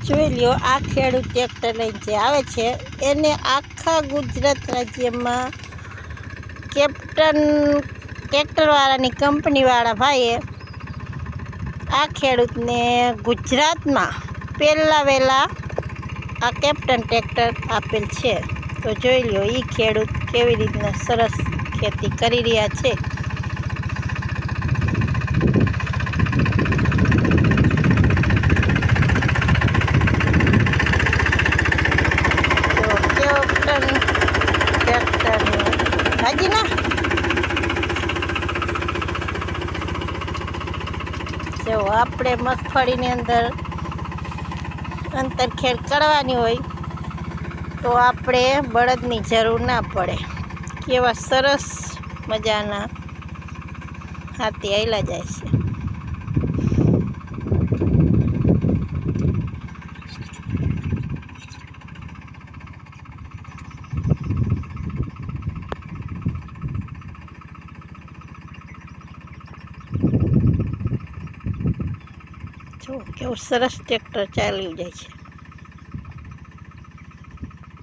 જોઈ લ્યો, આ ખેડૂત ટ્રેક્ટર લઈને જે આવે છે એને આખા ગુજરાત રાજ્યમાં કેપ્ટન ટ્રેક્ટરવાળાની કંપનીવાળા ભાઈએ આ ખેડૂતને ગુજરાતમાં પહેલાં વહેલા આ કેપ્ટન ટ્રેક્ટર આપેલ છે. તો જોઈ લો એ ખેડૂત કેવી રીતના સરસ ખેતી કરી રહ્યા છે. કેપ્ટન ટ્રેક્ટર હાજી ના જો આપણે મગફળીની અંદર અંતરખેડ કરવાની હોય તો આપણે બળદની જરૂર ના પડે. કેવા સરસ મજાના હાથી આયલા જાય છે. જો કેવું સરસ ટ્રેક્ટર ચાલ્યું જાય છે.